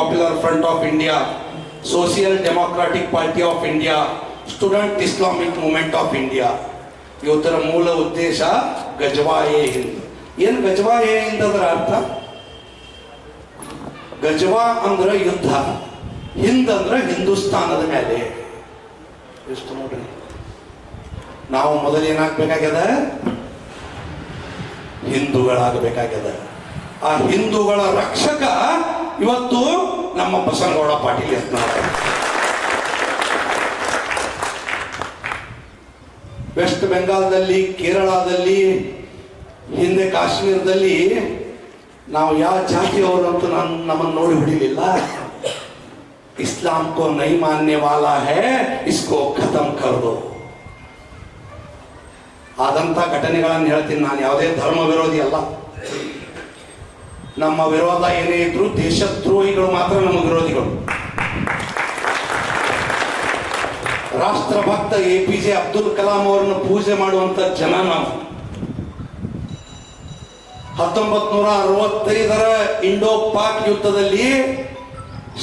Popular Front of India, Social Democratic Party of India, Student Islamic Movement of India. ಇವತ್ತರ ಮೂಲ ಉದ್ದೇಶ ಗಜವಾ-ಎ ಹಿಂದ್. ಏನು ಗಜವಾ-ಎ ಹಿಂದ್ ಅದರ ಅರ್ಥ? ಗಜವಾ ಅಂದ್ರೆ ಯುದ್ಧ, ಹಿಂದ್ ಅಂದ್ರೆ ಹಿಂದೂಸ್ತಾನದ ಮೇಲೆ. ಎಷ್ಟು ನೋಡ್ರಿ, ನಾವು ಮೊದಲು ಏನಾಗಬೇಕಾಗ್ಯದ? ಹಿಂದೂಗಳಾಗಬೇಕಾಗ್ಯದ. ಆ ಹಿಂದೂಗಳ ರಕ್ಷಕ ಇವತ್ತು ನಮ್ಮ ಬಸನಗೌಡ ಪಾಟೀಲ್ ಯತ್ನಾಳ್. ವೆಸ್ಟ್ ಬೆಂಗಾಲ್ದಲ್ಲಿ, ಕೇರಳದಲ್ಲಿ, ಹಿಂದೆ ಕಾಶ್ಮೀರದಲ್ಲಿ ನಾವು ಯಾವ ಜಾತಿಯವರು ಅಂತ ನಮ್ಮನ್ನು ನೋಡಿ ಹೊಡಿಲಿಲ್ಲ. ಇಸ್ಲಾಂ ಕೋ ನೈ ಮಾನ್ನೆ ವಾಲಾ ಹೈ, ಇಸ್ಕೋ ಖತಮ್ ಕರ್ ದೋ. ಆದಂಥ ಘಟನೆಗಳನ್ನು ಹೇಳ್ತೀನಿ. ನಾನು ಯಾವುದೇ ಧರ್ಮ ವಿರೋಧಿ ಅಲ್ಲ. ನಮ್ಮ ವಿರೋಧ ಏನೇ ಇದ್ರು ದೇಶದ್ರೋಹಿಗಳು ಮಾತ್ರ ನಮ್ಮ ವಿರೋಧಿಗಳು. ರಾಷ್ಟ್ರಭಕ್ತ APJ ಅಬ್ದುಲ್ ಕಲಾಂ ಅವರನ್ನು ಪೂಜೆ ಮಾಡುವಂತ ಜನ ನಾವು. 1965ರ ಇಂಡೋ ಪಾಕ್ ಯುದ್ಧದಲ್ಲಿ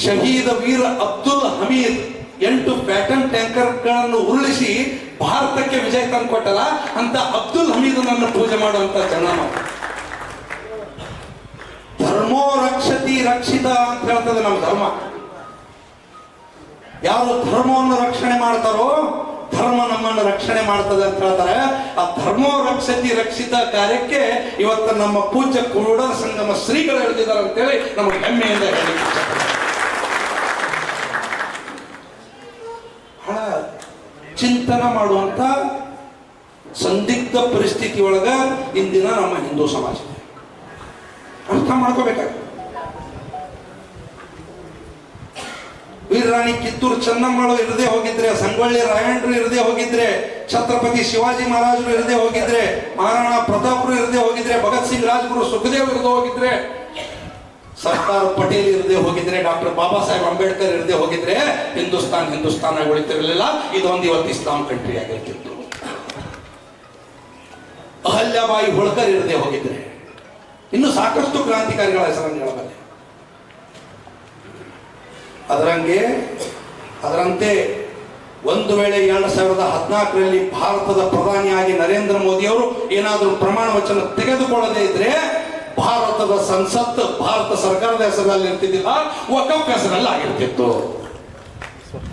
ಶಹೀದ ವೀರ ಅಬ್ದುಲ್ ಹಮೀದ್ 8 ಪ್ಯಾಟರ್ನ್ ಟ್ಯಾಂಕರ್ಗಳನ್ನು ಉರುಳಿಸಿ ಭಾರತಕ್ಕೆ ವಿಜಯ ತಂದು ಕೊಟ್ಟಲ್ಲ, ಅಂತ ಅಬ್ದುಲ್ ಹಮೀದನನ್ನು ಪೂಜೆ ಮಾಡುವಂತ ಜನ ನಾವು. ಧರ್ಮೋ ರಕ್ಷತಿ ರಕ್ಷಿತ ಅಂತ ಹೇಳ್ತದೆ ನಮ್ಮ ಧರ್ಮ. ಯಾರು ಧರ್ಮವನ್ನು ರಕ್ಷಣೆ ಮಾಡ್ತಾರೋ ಧರ್ಮ ನಮ್ಮನ್ನು ರಕ್ಷಣೆ ಮಾಡ್ತದೆ ಅಂತ ಹೇಳ್ತಾರೆ. ಆ ಧರ್ಮೋ ರಕ್ಷತಿ ರಕ್ಷಿತ ಕಾರ್ಯಕ್ಕೆ ಇವತ್ತು ನಮ್ಮ ಪೂಜ್ಯ ಕೂಡಲ ಸಂಗಮ ಶ್ರೀಗಳು ಹೇಳಿದ್ದಾರೆ ಅಂತೇಳಿ ನಮಗೆ ಹೆಮ್ಮೆಯಿಂದ ಹೇಳಿ. ಬಹಳ ಚಿಂತನ ಮಾಡುವಂತ ಸಂದಿಗ್ಧ ಪರಿಸ್ಥಿತಿ ಒಳಗ ಇಂದಿನ ನಮ್ಮ ಹಿಂದೂ ಸಮಾಜ ಅರ್ಥ ಮಾಡ್ಕೋಬೇಕಾಗ್ತದೆ. ವೀರರಾಣಿ ಕಿತ್ತೂರು ಚೆನ್ನಮ್ಮಳು ಇರದೇ ಹೋಗಿದ್ರೆ, ಸಂಗೊಳ್ಳಿ ರಾಯಣ್ಣರು ಇರದೇ ಹೋಗಿದ್ರೆ, ಛತ್ರಪತಿ ಶಿವಾಜಿ ಮಹಾರಾಜರು ಇರದೇ ಹೋಗಿದ್ರೆ, ಮಹಾರಾಣಾ ಪ್ರತಾಪರು ಇರದೇ ಹೋಗಿದ್ರೆ, ಭಗತ್ ಸಿಂಗ್ ರಾಜ್ಗುರು ಸುಖದೇವ್ ಇರದೇ ಹೋಗಿದ್ರೆ, ಸರ್ದಾರ್ ಪಟೇಲ್ ಇರದೇ ಹೋಗಿದ್ರೆ, ಡಾಕ್ಟರ್ ಬಾಬಾ ಸಾಹೇಬ್ ಅಂಬೇಡ್ಕರ್ ಇರದೇ ಹೋಗಿದ್ರೆ ಹಿಂದೂಸ್ತಾನ ಉಳಿತಿರಲಿಲ್ಲ. ಇದೊಂದು ಇವತ್ತು ಇಸ್ಲಾಂ ಕಂಟ್ರಿ ಆಗಿರ್ತಿತ್ತು. ಅಹಲ್ಯಾಬಾಯಿ ಹೋಳ್ಕರ್ ಇರದೇ ಹೋಗಿದ್ರೆ ಇನ್ನು ಸಾಕಷ್ಟು ಕ್ರಾಂತಿಕಾರಿಗಳ ಹೆಸರನ್ನು ಹೇಳಬಲ್ಲೆ. ಅದರಂತೆ ಒಂದು ವೇಳೆ 2014ರಲ್ಲಿ ಭಾರತದ ಪ್ರಧಾನಿಯಾಗಿ ನರೇಂದ್ರ ಮೋದಿ ಅವರು ಏನಾದರೂ ಪ್ರಮಾಣ ವಚನ ತೆಗೆದುಕೊಳ್ಳದೇ ಇದ್ರೆ ಭಾರತದ ಸಂಸತ್ ಭಾರತ ಸರ್ಕಾರದ ಹೆಸರಲ್ಲಿ ಇರ್ತಿದ್ದಿಲ್ಲ, ವಕಫ್ ಹೆಸರಲ್ಲಿ ಆಗಿರ್ತಿತ್ತು.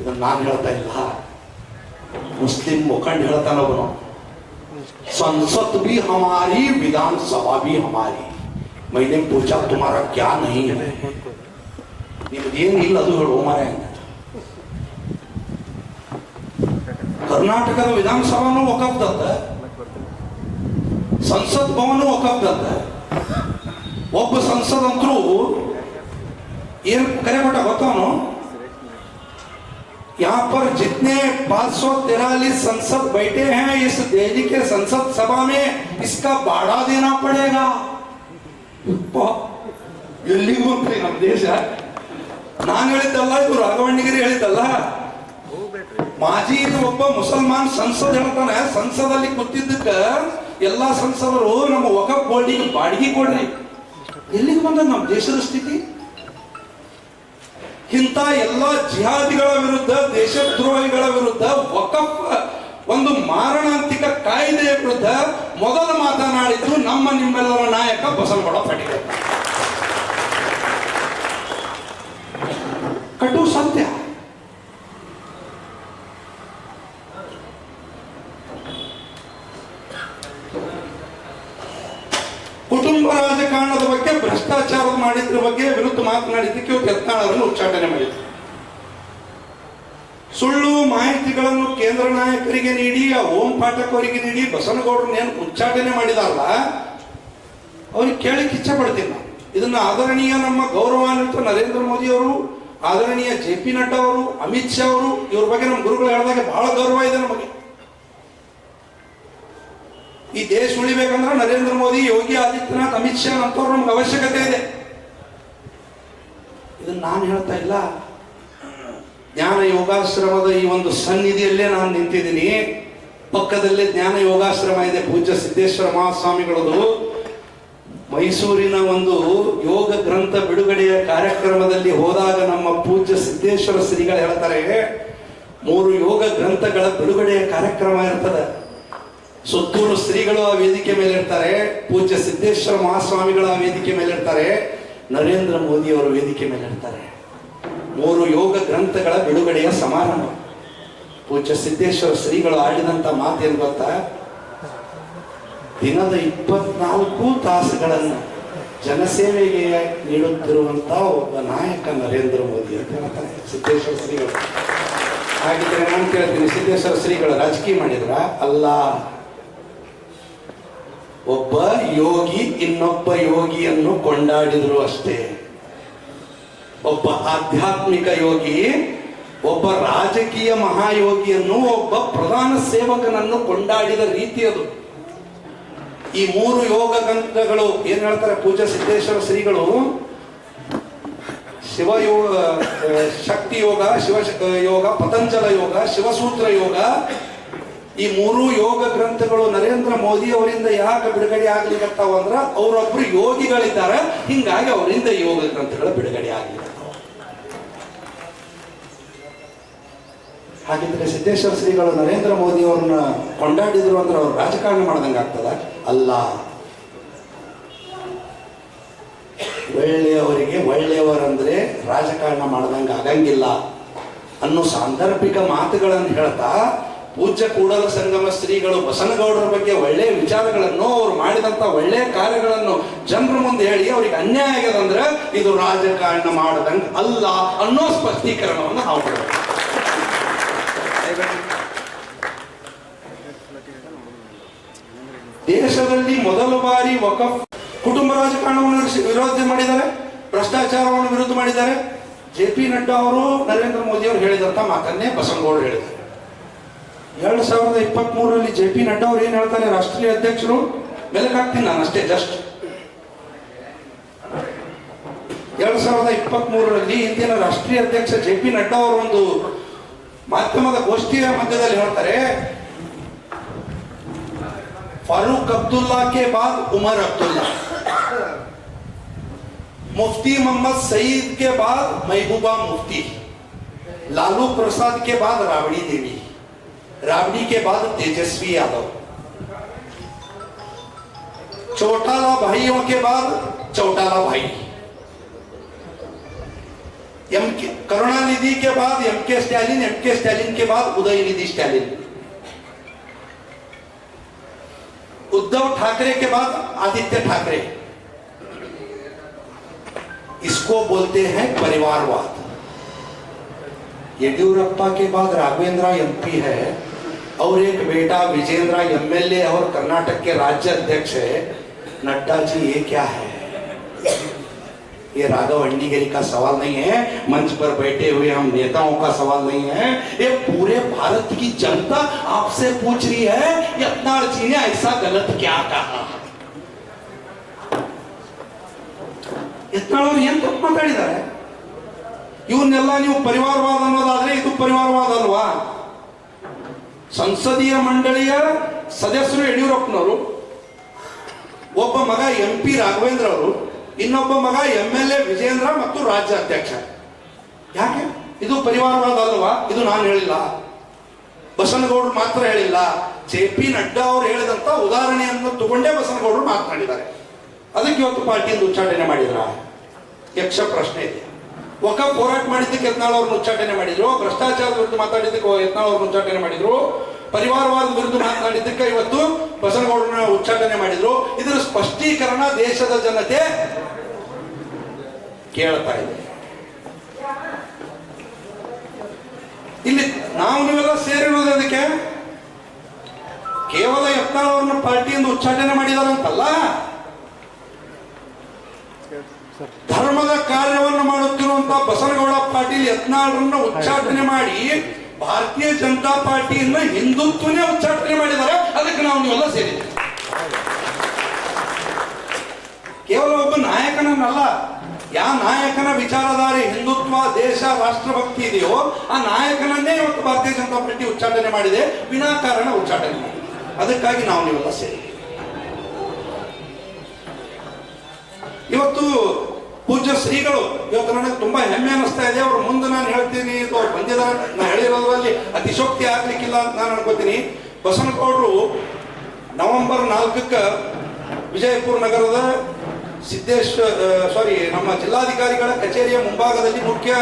ಇದನ್ನು ನಾನು ಹೇಳ್ತಾ ಇಲ್ಲ, ಮುಸ್ಲಿಂ ಮುಖಂಡ ಹೇಳ್ತಾನವನು. ಸಂಸತ್ भी हमारी, विधानसभा भी हमारी. मैंने पूछा तुम्हारा क्या नहीं है? ನಿಮ್ದೇನಿಲ್ಲ ಅದು ಹೇಳು ಮಾರ. ಕರ್ನಾಟಕದ ವಿಧಾನಸಭಾನು ವಕಫ್ದತ್ತ, ಸಂಸತ್ ಭವನ ವಕಫ್ದತ್ತ. ಒಬ್ಬ ಸಂಸದಂತರೂ ಏನ್ ಕರೆ ಕೊಟ್ಟ ಗೊತ್ತವನು? यहाँ पर जितने 543 संसद बैठे हैं इस दिल्ली के संसद सभा में इसका बाड़ा देना पड़ेगा. ಎಲ್ಲಿಗೂ ಅಂತ ನಮ್ಮ ದೇಶ. ನಾನು ಹೇಳಿದ್ದಲ್ಲ, ಇದು ರಾಘವಣ್ಣಗಿರಿ ಹೇಳಿದ್ದಲ್ಲ. ಮಾಜಿ ಒಬ್ಬ ಮುಸಲ್ಮಾನ್ ಸಂಸದ್ ಹೇಳ್ತಾನೆ, ಸಂಸದಲ್ಲಿ ಕೂತಿದ್ದಕ್ಕ ಎಲ್ಲಾ ಸಂಸದರು ನಮ್ಮ ವಕಫ್ ಬೋರ್ಡಿಗೆ ಬಾಡಿಗೆ ಕೊಡ್ರಿ. ಎಲ್ಲಿಗೆ ಬಂದ ನಮ್ಮ ದೇಶದ ಸ್ಥಿತಿ? ಇಂಥ ಎಲ್ಲ ಜಿಹಾದಿಗಳ ವಿರುದ್ಧ, ದೇಶದ್ರೋಹಿಗಳ ವಿರುದ್ಧ, ವಕಫ್ ಒಂದು ಮಾರಣಾಂತಿಕ ಕಾಯ್ದೆಯ ವಿರುದ್ಧ ಮೊದಲು ಮಾತನಾಡಿದ್ದು ನಮ್ಮ ನಿಮ್ಮೆಲ್ಲರ ನಾಯಕ ಬಸನಗೌಡ ಪಾಟೀಲ್. ಕಟು ಸತ್ಯ. ಕುಟುಂಬ ರಾಜಕಾರಣದ ಬಗ್ಗೆ, ಭ್ರಷ್ಟಾಚಾರದ ಮಾಡಿದ್ರ ಬಗ್ಗೆ ವಿರುದ್ಧ ಮಾತನಾಡಿದ್ದಕ್ಕೆ ಇವತ್ತು ಯತ್ನಾಳರನ್ನು ಉಚ್ಚಾಟನೆ ಮಾಡಿದ್ರು. ಸುಳ್ಳು ಮಾಹಿತಿಗಳನ್ನು ಕೇಂದ್ರ ನಾಯಕರಿಗೆ ನೀಡಿ, ಆ ಓಂ ಪಾಠಕ್ ಅವರಿಗೆ ನೀಡಿ ಬಸನಗೌಡರನ್ನ ಏನು ಉಚ್ಚಾಟನೆ ಮಾಡಿದಾರಲ್ಲ, ಅವ್ರಿಗೆ ಕೇಳಲಿಕ್ಕೆ ಇಚ್ಛೆ ಪಡ್ತೀನಿ ನಾವು. ಇದನ್ನ ಆದರಣೀಯ ನಮ್ಮ ಗೌರವಾನ್ವಿತ ನರೇಂದ್ರ ಮೋದಿ ಅವರು, ಆದರಣೀಯ JP ನಡ್ಡಾ ಅವರು, ಅಮಿತ್ ಶಾ ಅವರು, ಇವ್ರ ಬಗ್ಗೆ ನಮ್ಮ ಗುರುಗಳು ಹೇಳಿದಾಗ ಬಹಳ ಗೌರವ ಇದೆ ನಮಗೆ. ಈ ದೇಶ ಉಳಿಬೇಕಂದ್ರೆ ನರೇಂದ್ರ ಮೋದಿ, ಯೋಗಿ ಆದಿತ್ಯನಾಥ್, ಅಮಿತ್ ಶಾ ಅಂತವ್ರು ನಮ್ಗೆ ಅವಶ್ಯಕತೆ ಇದೆ. ಇದನ್ನ ನಾನು ಹೇಳ್ತಾ ಇಲ್ಲ. ಜ್ಞಾನ ಯೋಗಾಶ್ರಮದ ಈ ಒಂದು ಸನ್ನಿಧಿಯಲ್ಲೇ ನಾನು ನಿಂತಿದ್ದೀನಿ. ಪಕ್ಕದಲ್ಲೇ ಜ್ಞಾನ ಯೋಗಾಶ್ರಮ ಇದೆ, ಪೂಜ್ಯ ಸಿದ್ದೇಶ್ವರ ಮಹಾಸ್ವಾಮಿಗಳದು. ಮೈಸೂರಿನ ಒಂದು ಯೋಗ ಗ್ರಂಥ ಬಿಡುಗಡೆಯ ಕಾರ್ಯಕ್ರಮದಲ್ಲಿ ಹೋದಾಗ ನಮ್ಮ ಪೂಜ್ಯ ಸಿದ್ದೇಶ್ವರ ಶ್ರೀಗಳು ಹೇಳ್ತಾರೆ, 3 ಯೋಗ ಗ್ರಂಥಗಳ ಬಿಡುಗಡೆಯ ಕಾರ್ಯಕ್ರಮ ಇರ್ತದೆ. ಸುತ್ತೂರು ಶ್ರೀಗಳು ಆ ವೇದಿಕೆ ಮೇಲೆ ಇರ್ತಾರೆ, ಪೂಜ್ಯ ಸಿದ್ದೇಶ್ವರ ಮಹಾಸ್ವಾಮಿಗಳು ಆ ವೇದಿಕೆ ಮೇಲೆ ಇರ್ತಾರೆ, ನರೇಂದ್ರ ಮೋದಿ ಅವರು ವೇದಿಕೆ ಮೇಲೆ ಇರ್ತಾರೆ. 3 ಯೋಗ ಗ್ರಂಥಗಳ ಬಿಡುಗಡೆಯ ಸಮಾರಂಭ. ಪೂಜ್ಯ ಸಿದ್ದೇಶ್ವರ ಶ್ರೀಗಳು ಆಡಿದಂತ ಮಾತೇನು ಗೊತ್ತಾ? ದಿನದ 24 ತಾಸುಗಳನ್ನು ಜನಸೇವೆಗೆ ನೀಡುತ್ತಿರುವಂತ ಒಬ್ಬ ನಾಯಕ ನರೇಂದ್ರ ಮೋದಿ ಅಂತ ಹೇಳ್ತಾರೆ ಸಿದ್ದೇಶ್ವರ ಶ್ರೀಗಳು. ಹಾಗಿದ್ರೆ ನಾನು ಕೇಳ್ತೀನಿ, ಸಿದ್ದೇಶ್ವರ ಶ್ರೀಗಳು ರಾಜಕೀಯ ಮಾಡಿದ್ರ? ಅಲ್ಲ. ಒಬ್ಬ ಯೋಗಿ ಇನ್ನೊಬ್ಬ ಯೋಗಿಯನ್ನು ಕೊಂಡಾಡಿದ್ರು ಅಷ್ಟೇ. ಒಬ್ಬ ಆಧ್ಯಾತ್ಮಿಕ ಯೋಗಿ ಒಬ್ಬ ರಾಜಕೀಯ ಮಹಾಯೋಗಿಯನ್ನು, ಒಬ್ಬ ಪ್ರಧಾನ ಸೇವಕನನ್ನು ಕೊಂಡಾಡಿದ ರೀತಿ ಅದು. ಈ 3 ಯೋಗ ಗ್ರಂಥಗಳು ಏನ್ ಹೇಳ್ತಾರೆ ಪೂಜ್ಯ ಸಿದ್ದೇಶ್ವರ ಶ್ರೀಗಳು? ಶಿವಯೋಗ, ಶಕ್ತಿ ಯೋಗ, ಶಿವ ಯೋಗ, ಪತಂಜಲ ಯೋಗ, ಶಿವಸೂತ್ರ ಯೋಗ, ಈ 3 ಯೋಗ ಗ್ರಂಥಗಳು ನರೇಂದ್ರ ಮೋದಿ ಅವರಿಂದ ಯಾಕೆ ಬಿಡುಗಡೆ ಆಗ್ಲಿಕ್ಕತ್ತಾವ ಅಂದ್ರ ಅವರೊಬ್ರು ಯೋಗಿಗಳಿದ್ದಾರೆ, ಹಿಂಗಾಗಿ ಅವರಿಂದ ಯೋಗ ಗ್ರಂಥಗಳ ಬಿಡುಗಡೆ ಆಗ್ಲಿಕ್ಕತ್ತಾವ. ಹಾಗಿದ್ರೆ ಸಿದ್ದೇಶ್ವರ ಶ್ರೀಗಳು ನರೇಂದ್ರ ಮೋದಿ ಅವ್ರನ್ನ ಕೊಂಡಾಡಿದ್ರು ಅಂದ್ರೆ ಅವ್ರು ರಾಜಕಾರಣ ಮಾಡ್ದಂಗೆ ಆಗ್ತದ? ಅಲ್ಲ. ಒಳ್ಳೆಯವರಿಗೆ ಒಳ್ಳೆಯವರಂದ್ರೆ ರಾಜಕಾರಣ ಮಾಡ್ದಂಗೆ ಆಗಂಗಿಲ್ಲ ಅನ್ನೋ ಸಾಂದರ್ಭಿಕ ಮಾತುಗಳನ್ನು ಹೇಳ್ತಾ ಪೂಜ್ಯ ಕೂಡಲ ಸಂಗಮ ಶ್ರೀಗಳು ಬಸನಗೌಡರ ಬಗ್ಗೆ ಒಳ್ಳೆಯ ವಿಚಾರಗಳನ್ನು, ಅವ್ರು ಮಾಡಿದಂತ ಒಳ್ಳೆಯ ಕಾರ್ಯಗಳನ್ನು ಜನರ ಮುಂದೆ ಹೇಳಿ ಅವ್ರಿಗೆ ಅನ್ಯಾಯ ಆಗ್ಯದಂದ್ರೆ ಇದು ರಾಜಕಾರಣ ಮಾಡದಂಗೆ ಅಲ್ಲ ಅನ್ನೋ ಸ್ಪಷ್ಟೀಕರಣವನ್ನು ನಾವು ಕೊಡಬೇಕು. ದೇಶದಲ್ಲಿ ಮೊದಲ ಬಾರಿ ವಕಫ್ ಕುಟುಂಬ ರಾಜಕಾರಣವನ್ನು ವಿರೋಧ ಮಾಡಿದ್ದಾರೆ, ಭ್ರಷ್ಟಾಚಾರವನ್ನು ವಿರೋಧ ಮಾಡಿದ್ದಾರೆ. JP ನಡ್ಡಾ ಅವರು ನರೇಂದ್ರ ಮೋದಿ ಅವರು ಹೇಳಿದಂತ ಮಾತನ್ನೇ ಬಸನಗೌಡರು ಹೇಳಿದ್ದಾರೆ. 2023 JP ನಡ್ಡಾ ಅವರು ಏನ್ ಹೇಳ್ತಾರೆ, ರಾಷ್ಟ್ರೀಯ ಅಧ್ಯಕ್ಷರು, ಬೆಳಕಾಗ್ತೀನಿ ನಾನು ಅಷ್ಟೇ ಜಸ್ಟ್. 2023 ಇಂದಿನ ರಾಷ್ಟ್ರೀಯ ಅಧ್ಯಕ್ಷ JP ನಡ್ಡಾ ಅವರು ಒಂದು ಮಾಧ್ಯಮದ ಗೋಷ್ಠಿಯ ಮಧ್ಯದಲ್ಲಿ ಹೇಳ್ತಾರೆ, फारूक अब्दुल्ला के बाद उमर अब्दुल्ला, मुफ्ती मोहम्मद सईद के बाद महबूबा मुफ्ती, लालू प्रसाद के बाद राबड़ी देवी, राबड़ी के बाद तेजस्वी यादव, चौटाला भाइयों के बाद चौटाला भाई, करुणानिधि के बाद MK स्टैलिन, MK स्टैलिन के बाद उदयनिधि स्टैलिन, उद्धव ठाकरे के बाद आदित्य ठाकरे. इसको बोलते हैं परिवारवाद. येडियुरप्पा के बाद राघवेंद्र MP है और एक बेटा विजेंद्र MLA और कर्नाटक के राज्य अध्यक्ष है. नड्डा जी ये क्या है? ये राघव अंडीगिरी का सवाल नहीं है, मंच पर बैठे हुए हम नेताओं का सवाल नहीं है, ये पूरे भारत की जनता आपसे पूछ रही है यत्नाल जी ने ऐसा गलत क्या कहा. ಯತ್ನಾಳ್ ಅವ್ರು ಏನ್ ತಪ್ಪು ಮಾತಾಡಿದ್ದಾರೆ? ಇವನ್ನೆಲ್ಲ ನೀವು ಪರಿವಾರವಾದ ಅನ್ನೋದಾದ್ರೆ ಇದು ಪರಿವಾರವಾದ ಅಲ್ವಾ? ಸಂಸದೀಯ ಮಂಡಳಿಯ ಸದಸ್ಯರು ಯಡಿಯೂರಪ್ಪನವರು, ಒಬ್ಬ ಮಗ MP ರಾಘವೇಂದ್ರ ಅವರು, ಇನ್ನೊಬ್ಬ ಮಗ MLA ವಿಜೇಂದ್ರ ಮತ್ತು ರಾಜ್ಯ ಅಧ್ಯಕ್ಷ. ಯಾಕೆ ಇದು ಪರಿವಾರವಾದ ಅಲ್ವಾ? ಇದು ನಾನು ಹೇಳಿಲ್ಲ, ಬಸನಗೌಡರು ಮಾತ್ರ ಹೇಳಿಲ್ಲ, JP ನಡ್ಡಾ ಅವರು ಹೇಳಿದಂತ ಉದಾಹರಣೆಯನ್ನು ತಗೊಂಡೇ ಬಸನಗೌಡರು ಮಾತನಾಡಿದ್ದಾರೆ. ಅದಕ್ಕೆ ಇವತ್ತು ಪಾರ್ಟಿಯಿಂದ ಉಚ್ಚಾಟನೆ ಮಾಡಿದ್ರ? ಯಕ್ಷ ಪ್ರಶ್ನೆ ಇದೆ. ವಕಫ್ ಹೋರಾಟ ಮಾಡಿದ್ದಕ್ಕೆ ಯತ್ನಾಳ್ ಅವ್ರನ್ನ ಉಚ್ಚಾಟನೆ ಮಾಡಿದ್ರು, ಭ್ರಷ್ಟಾಚಾರದ ವಿರುದ್ಧ ಮಾತಾಡಿದ್ದಕ್ಕೆ ಯತ್ನಾಳ್ ಅವ್ರನ್ನ ಉಚ್ಚಾಟನೆ ಮಾಡಿದ್ರು, ಪರಿವಾರವಾದ ವಿರುದ್ಧ ಮಾತನಾಡಿದ್ದಕ್ಕೆ ಇವತ್ತು ಬಸನಗೌಡರನ್ನ ಉಚ್ಚಾಟನೆ ಮಾಡಿದ್ರು. ಇದರ ಸ್ಪಷ್ಟೀಕರಣ ದೇಶದ ಜನತೆ ಕೇಳ್ತಾ ಇದೆ. ಇಲ್ಲಿ ನಾವು ನೀವೆಲ್ಲ ಸೇರಿರುವುದು ಅದಕ್ಕೆ ಕೇವಲ ಯತ್ನಾಳ್ ಅವ್ರನ್ನ ಪಾರ್ಟಿಯಿಂದ ಉಚ್ಚಾಟನೆ ಮಾಡಿದಾರಂತಲ್ಲ, ಧರ್ಮದ ಕಾರ್ಯವನ್ನು ಮಾಡುತ್ತಿರುವಂತಹ ಬಸನಗೌಡ ಪಾಟೀಲ್ ಯತ್ನಾಳ್ರನ್ನ ಉಚ್ಚಾಟನೆ ಮಾಡಿ ಭಾರತೀಯ ಜನತಾ ಪಾರ್ಟಿಯಿಂದ ಹಿಂದುತ್ವನೇ ಉಚ್ಚಾಟನೆ ಮಾಡಿದ್ದಾರೆ. ಅದಕ್ಕೆ ನಾವು ನೀವೆಲ್ಲ ಸೇರಿದ್ದೇವೆ. ಕೇವಲ ಒಬ್ಬ ನಾಯಕನನ್ನಲ್ಲ, ಯಾವ ನಾಯಕನ ವಿಚಾರಧಾರೆ ಹಿಂದುತ್ವ, ದೇಶ, ರಾಷ್ಟ್ರಭಕ್ತಿ ಇದೆಯೋ ಆ ನಾಯಕನನ್ನೇ ಇವತ್ತು ಭಾರತೀಯ ಜನತಾ ಪಾರ್ಟಿ ಉಚ್ಚಾಟನೆ ಮಾಡಿದೆ, ವಿನಾಕಾರಣ ಉಚ್ಚಾಟನೆ ಮಾಡಿದೆ. ಅದಕ್ಕಾಗಿ ನಾವು ನೀವೆಲ್ಲ ಸೇರಿ ಇವತ್ತು ಪೂಜ್ಯ ಶ್ರೀಗಳು ಇವತ್ತು ನನಗೆ ತುಂಬಾ ಹೆಮ್ಮೆ ಅನಿಸ್ತಾ ಇದೆ. ಅವ್ರ ಮುಂದೆ ನಾನು ಹೇಳ್ತೀನಿ, ಇದು ಅವ್ರು ಬಂದಿದ್ದಾರೆ, ನಾನು ಹೇಳಿರೋದ್ರಲ್ಲಿ ಅತಿಶೋಕ್ತಿ ಆಗ್ಲಿಕ್ಕಿಲ್ಲ ಅಂತ ನಾನು ಅನ್ಕೋತೀನಿ. ಬಸವನಗೌಡರು ನವೆಂಬರ್ 4ಕ್ಕೆ ವಿಜಯಪುರ ನಗರದ ನಮ್ಮ ಜಿಲ್ಲಾಧಿಕಾರಿಗಳ ಕಚೇರಿಯ ಮುಂಭಾಗದಲ್ಲಿ ಮುಖ್ಯ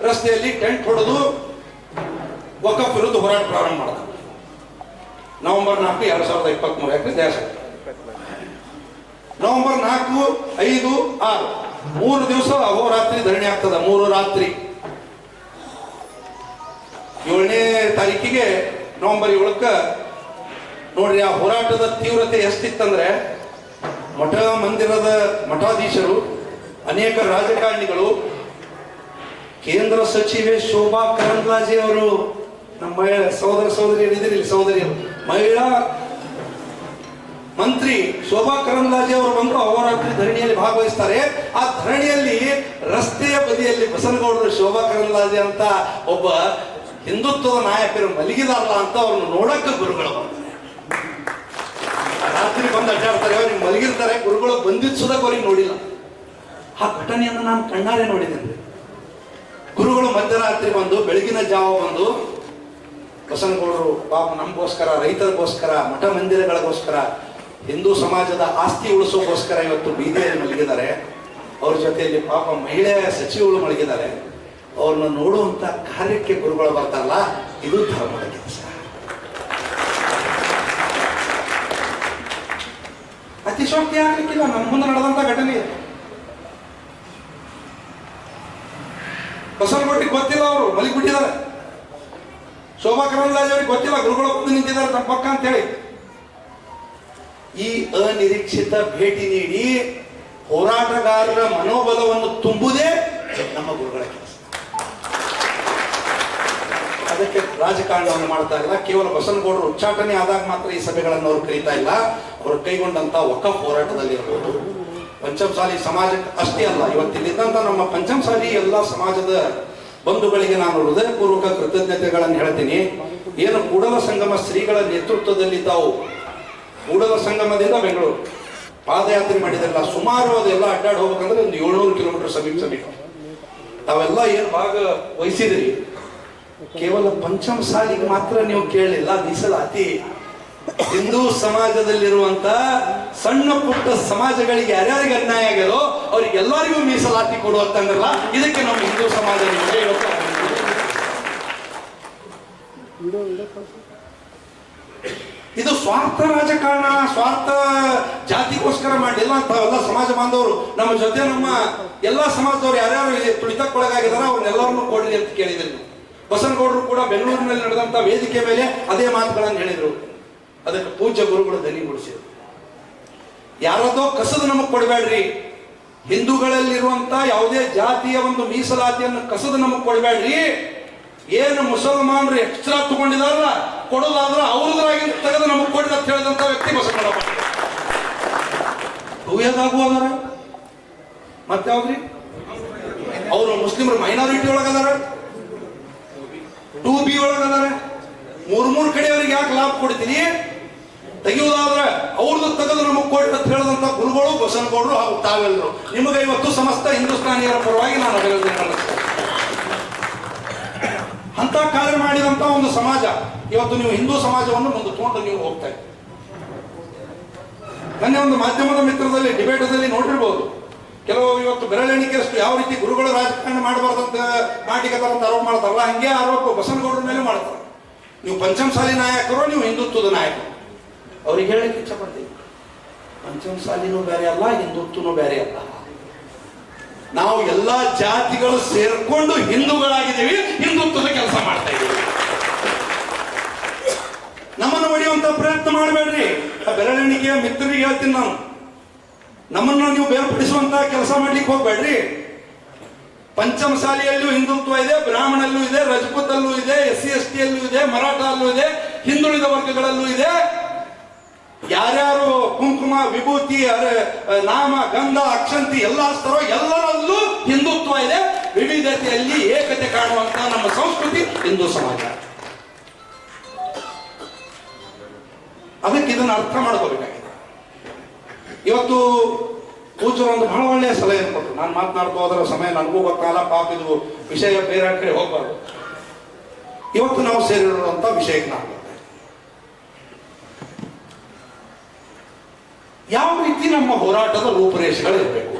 ರಸ್ತೆಯಲ್ಲಿ ಟೆಂಟ್ ಹೊಡೆದು ವಕಫ್ ವಿರುದ್ಧ ಹೋರಾಟ ಪ್ರಾರಂಭ ಮಾಡಿದ. ನವೆಂಬರ್ 4, 2023 ಯಾಕೆ ದೇಶ ನವೆಂಬರ್ 4, 5, 6 3 ದಿವಸ ಅಹೋರಾತ್ರಿ ಧರಣಿ ಆಗ್ತದ. 3 ರಾತ್ರಿ 7ನೇ ತಾರೀಕಿಗೆ ನವೆಂಬರ್ 7ಕ್ಕೆ ನೋಡ್ರಿ ಆ ಹೋರಾಟದ ತೀವ್ರತೆ ಎಷ್ಟಿತ್ತಂದ್ರೆ ಮಠ ಮಂದಿರದ ಮಠಾಧೀಶರು, ಅನೇಕ ರಾಜಕಾರಣಿಗಳು, ಕೇಂದ್ರ ಸಚಿವೆ ಶೋಭಾ ಕರಂದ್ಲಾಜೆ ಅವರು, ನಮ್ಮ ಸಹೋದರ ಸಹೋದರಿಯರು ಇದ್ರಿ, ಸಹೋದರಿಯರು, ಮಹಿಳಾ ಮಂತ್ರಿ ಶೋಭಾ ಕರಂದ್ಲಾಜೆ ಅವರು ಬಂದು ಅಹೋರಾತ್ರಿ ಧರಣಿಯಲ್ಲಿ ಭಾಗವಹಿಸ್ತಾರೆ. ಆ ಧರಣಿಯಲ್ಲಿ ರಸ್ತೆಯ ಬದಿಯಲ್ಲಿ ಬಸನಗೌಡರು ಶೋಭಾ ಕರಂದ್ಲಾಜೆ ಅಂತ ಒಬ್ಬ ಹಿಂದುತ್ವದ ನಾಯಕರು ಮಲಗಿದಾರಲ್ಲ ಅಂತ ಅವ್ರನ್ನ ನೋಡಕ್ಕೆ ಗುರುಗಳು ಬಂತಾರೆ. ರಾತ್ರಿ ಬಂದು ಅಡ್ಡಾಡ್ತಾರೆ, ಅವ್ರಿಗೆ ಮಲಗಿರ್ತಾರೆ. ಗುರುಗಳು ಬಂದಿದ್ಸೋದಕ್ಕೆ ಅವ್ರಿಗೆ ನೋಡಿಲ್ಲ. ಆ ಘಟನೆಯನ್ನು ನಾನು ಕಣ್ಣಾರೆ ನೋಡಿದ್ದೇನೆ. ಗುರುಗಳು ಮಧ್ಯರಾತ್ರಿ ಬಂದು, ಬೆಳಗಿನ ಜಾವ ಬಂದು, ಬಸನಗೌಡರು ಪಾಪ ನಮಗೋಸ್ಕರ, ರೈತರಿಗೋಸ್ಕರ, ಮಠ ಮಂದಿರಗಳಿಗೋಸ್ಕರ, ಹಿಂದೂ ಸಮಾಜದ ಆಸ್ತಿ ಉಳಿಸೋಗೋಸ್ಕರ ಇವತ್ತು ಬೀದಿಯಲ್ಲಿ ಮಲಗಿದ್ದಾರೆ. ಅವ್ರ ಜೊತೆಯಲ್ಲಿ ಪಾಪ ಮಹಿಳೆಯ ಸಚಿವಗಳು ಮಲಗಿದ್ದಾರೆ. ಅವ್ರನ್ನ ನೋಡುವಂತ ಕಾರ್ಯಕ್ಕೆ ಗುರುಗಳು ಬರ್ತಾರಲ್ಲ, ಇದು ಧರ್ಮದ ಕೆಲಸ. ಅತಿಶೋಕ್ತಿ ಆಗ್ಲಿಕ್ಕಿಲ್ಲ. ನಮ್ಮ ಮುಂದೆ ನಡೆದಂತ ಘಟನೆ ಇದೆ. ಬಸವನಗೌಡರಿಗೆ ಗೊತ್ತಿಲ್ಲ, ಅವರು ಮಲಗಿಬಿಟ್ಟಿದ್ದಾರೆ. ಶೋಭಾ ಕರಂದ್ಲಾಜೆ ಅವರಿಗೆ ಗೊತ್ತಿಲ್ಲ, ಗುರುಗಳು ಬಂದು ನಿಂತಿದ್ದಾರೆ ತಮ್ಮ ಪಕ್ಕ ಅಂತ ಹೇಳಿ. ಈ ಅನಿರೀಕ್ಷಿತ ಭೇಟಿ ನೀಡಿ ಹೋರಾಟಗಾರರ ಮನೋಬಲವನ್ನು ತುಂಬುವುದೇ ನಮ್ಮ ಗುರುಗಳ ಕೆಲಸ. ಅದಕ್ಕೆ ರಾಜಕಾರಣವನ್ನು ಮಾಡ್ತಾ ಇಲ್ಲ. ಕೇವಲ ಬಸವನಗೌಡರು ಉಚ್ಚಾಟನೆ ಆದಾಗ ಮಾತ್ರ ಈ ಸಭೆಗಳನ್ನು ಅವರು ಕರೀತಾ ಇಲ್ಲ. ಅವರು ಕೈಗೊಂಡಂತ ವಕಫ್ ಹೋರಾಟದಲ್ಲಿ ಇರಬಹುದು, ಪಂಚಮಸಾಲಿ ಸಮಾಜಕ್ಕೆ ಅಷ್ಟೇ ಅಲ್ಲ, ಇವತ್ತಿದ್ದಂತ ನಮ್ಮ ಪಂಚಮಸಾಲಿ ಎಲ್ಲ ಸಮಾಜದ ಬಂಧುಗಳಿಗೆ ನಾನು ಹೃದಯಪೂರ್ವಕ ಕೃತಜ್ಞತೆಗಳನ್ನು ಹೇಳ್ತೀನಿ. ಏನು ಕೂಡಲ ಸಂಗಮ ಶ್ರೀಗಳ ನೇತೃತ್ವದಲ್ಲಿ ತಾವು ಕೂಡಲ ಸಂಗಮದಿಂದ ಬೆಂಗಳೂರು ಪಾದಯಾತ್ರೆ ಮಾಡಿದ್ರಲ್ಲ, ಸುಮಾರು ಅದೆಲ್ಲ ಅಡ್ಡಾಡಿ ಹೋಗ್ಬೇಕಂದ್ರೆ ಒಂದು 700 ಕಿಲೋಮೀಟರ್ ಸಮೀಪ ತಾವೆಲ್ಲ ಏನು ಭಾಗ ವಹಿಸಿದ್ರಿ. ಕೇವಲ ಪಂಚಮಸಾಲಿಗೆ ಮಾತ್ರ ನೀವು ಕೇಳಲಿಲ್ಲ, ಮೀಸಲಾತಿ ಹಿಂದೂ ಸಮಾಜದಲ್ಲಿರುವಂತ ಸಣ್ಣ ಪುಟ್ಟ ಸಮಾಜಗಳಿಗೆ ಯಾರ್ಯಾರಿಗೆ ಅನ್ಯಾಯ ಆಗ್ಯದೋ ಅವ್ರಿಗೆಲ್ಲರಿಗೂ ಮೀಸಲಾತಿ ಕೊಡುವಂತಂದ್ರಲ್ಲ, ಇದಕ್ಕೆ ನಮ್ಮ ಹಿಂದೂ ಸಮಾಜ ಇದು ಸ್ವಾರ್ಥ ರಾಜಕಾರಣ, ಸ್ವಾರ್ಥ ಜಾತಿಗೋಸ್ಕರ ಮಾಡಿಲ್ಲ. ಅಂತಾವೆಲ್ಲ ಸಮಾಜ ಬಾಂಧವರು ನಮ್ಮ ಜೊತೆ, ನಮ್ಮ ಎಲ್ಲಾ ಸಮಾಜದವ್ರು ಯಾರ್ಯಾರು ತುಳಿತಕ್ಕೊಳಗಾಗಿದಾರ ಅವ್ರನ್ನೆಲ್ಲರನ್ನೂ ಕೊಡ್ಲಿ ಅಂತ ಕೇಳಿದ್ರು. ಬಸನಗೌಡರು ಕೂಡ ಬೆಂಗಳೂರಿನಲ್ಲಿ ನಡೆದಂತ ವೇದಿಕೆ ಮೇಲೆ ಅದೇ ಮಾತುಗಳನ್ನು ಹೇಳಿದ್ರು. ಅದಕ್ಕೆ ಪೂಜ್ಯ ಗುರುಗಳು ದನಿಗೂಡಿಸಿದ್ರು. ಯಾರದೋ ಕಸದು ನಮಗ್ ಕೊಡಬೇಡ್ರಿ, ಹಿಂದೂಗಳಲ್ಲಿರುವಂತ ಯಾವುದೇ ಜಾತಿಯ ಒಂದು ಮೀಸಲಾತಿಯನ್ನು ಕಸದು ನಮಗ್ ಕೊಡಬೇಡ್ರಿ. ಏನು ಮುಸಲ್ಮಾನರು ಎಕ್ಸ್ಟ್ರಾ ತಗೊಂಡಿದಾರಲ್ಲ, ಕೊಡೋದಾದ್ರೆ ಅವ್ರದ್ರಾಗಿ ತೆಗೆದು ನಮಗ್ ಕೊಡಿ ಅಂತ ಹೇಳಿದಂತ ವ್ಯಕ್ತಿ ಬಸವಣ್ಣಪ್ಪ. ಹೂಯದಾಗುವದಾರ ಮತ್ತೆ ಯಾವ್ದ್ರಿ, ಅವರು ಮುಸ್ಲಿಮರು ಮೈನಾರಿಟಿ ಒಳಗದಾರ, 2B ಒಳಗದಾರ. 3 ಕಡೆ ಅವ್ರಿಗೆ ಯಾಕೆ ಲಾಭ ಕೊಡ್ತೀನಿ? ತೆಗೆಯುವುದಾದ್ರೆ ಅವ್ರದ್ದು ತೆಗೆದು ನಮಗ್ ಕೊಡಿ ಅಂತ ಹೇಳಿದಂತ ಗುರುಗಳು ಬಸವನಗೌಡರು ಹಾಗೂ ತಾವೆಲ್ಲರು. ನಿಮಗೆ ಇವತ್ತು ಸಮಸ್ತ ಹಿಂದೂಸ್ತಾನಿಯರ ಪರವಾಗಿ ನಾನು ಅಭಿನಂದನೆ. ಅಂತ ಕಾರ್ಯ ಮಾಡಿದಂತ ಒಂದು ಸಮಾಜ ಇವತ್ತು ನೀವು ಹಿಂದೂ ಸಮಾಜವನ್ನು ಮುಂದೆ ತಗೊಂಡು ನೀವು ಹೋಗ್ತಾ ಇದ್ದೀರಿ. ನನ್ನ ಒಂದು ಮಾಧ್ಯಮದ ಮಿತ್ರದಲ್ಲಿ ಡಿಬೇಟದಲ್ಲಿ ನೋಡಿರ್ಬೋದು, ಕೆಲವು ಇವತ್ತು ಬೆರಳೆಣಿಕೆಯಷ್ಟು ಯಾವ ರೀತಿ ಗುರುಗಳು ರಾಜಕಾರಣ ಮಾಡಬಾರ್ದಂತ ನಾಟಿಕತಾರಂತ ಆರೋಪ ಮಾಡ್ತಾರಲ್ಲ, ಹಂಗೆ ಆರೋಪ ಬಸವನಗೌಡರ ಮೇಲೆ ಮಾಡ್ತಾರೆ. ನೀವು ಪಂಚಮಸಾಲಿ ನಾಯಕರು, ನೀವು ಹಿಂದುತ್ವದ ನಾಯಕರು. ಅವ್ರಿಗೆ ಹೇಳಕ್ಕೆ ಇಚ್ಛೆ ಪಡ್ತೀವಿ, ಪಂಚಮಸಾಲಿನೂ ಬೇರೆ ಅಲ್ಲ, ಹಿಂದುತ್ವನೂ ಬೇರೆ ಅಲ್ಲ. ನಾವು ಎಲ್ಲಾ ಜಾತಿಗಳು ಸೇರ್ಕೊಂಡು ಹಿಂದೂಗಳಾಗಿದ್ದೀವಿ, ಹಿಂದುತ್ವದ ಕೆಲಸ ಮಾಡ್ತಾ ಇದ್ದೀವಿ. ನಮ್ಮನ್ನು ಹೊಡೆಯುವಂತ ಪ್ರಯತ್ನ ಮಾಡಬೇಡ್ರಿ. ಆ ಬೆರಳೆಣಿಕೆಯ ಮಿತ್ರರಿಗೆ ಹೇಳ್ತೀನಿ ನಾನು, ನಮ್ಮನ್ನು ನೀವು ಬೇರ್ಪಡಿಸುವಂತ ಕೆಲಸ ಮಾಡ್ಲಿಕ್ಕೆ ಹೋಗ್ಬೇಡ್ರಿ. ಪಂಚಮಸಾಲಿಯಲ್ಲೂ ಹಿಂದುತ್ವ ಇದೆ, ಬ್ರಾಹ್ಮಣಲ್ಲೂ ಇದೆ, ರಜಪೂತಲ್ಲೂ ಇದೆ, SC ST ಯಲ್ಲೂ ಇದೆ, ಮರಾಠ ಅಲ್ಲೂ ಇದೆ, ಹಿಂದುಳಿದ ವರ್ಗಗಳಲ್ಲೂ ಇದೆ. ಯಾರ್ಯಾರು ಕುಂಕುಮ ವಿಭೂತಿ ನಾಮ ಗಂಧ ಅಕ್ಷಂತಿ ಎಲ್ಲ ಸ್ತರೋ ಎಲ್ಲರಲ್ಲೂ ಹಿಂದುತ್ವ ಇದೆ. ವಿವಿಧತೆಯಲ್ಲಿ ಏಕತೆ ಕಾಣುವಂತ ನಮ್ಮ ಸಂಸ್ಕೃತಿ ಹಿಂದೂ ಸಮಾಜ. ಅದಕ್ಕೆ ಇದನ್ನು ಅರ್ಥ ಮಾಡ್ಕೋಬೇಕಾಗಿದೆ. ಇವತ್ತು ಪೂಜ್ಯರು ಒಂದು ಬಹಳ ಒಳ್ಳೆಯ ಸಲಹೆ ಕೊಟ್ಟರು. ನಾನು ಮಾತನಾಡ್ತಾ ಹೋದರ ಸಮಯ ನನಗೂ ಗೊತ್ತಾಗಲ್ಲ, ಪಾಪ ಇದು ವಿಷಯ ಬೇರೆ ಕಡೆ ಹೋಗ್ಬಾರ್ದು. ಇವತ್ತು ನಾವು ಸೇರಿರುವಂತ ವಿಷಯಕ್ಕೆ ನಾವು ಯಾವ ರೀತಿ ನಮ್ಮ ಹೋರಾಟದ ರೂಪುರೇಷೆಗಳು ಇರಬೇಕು,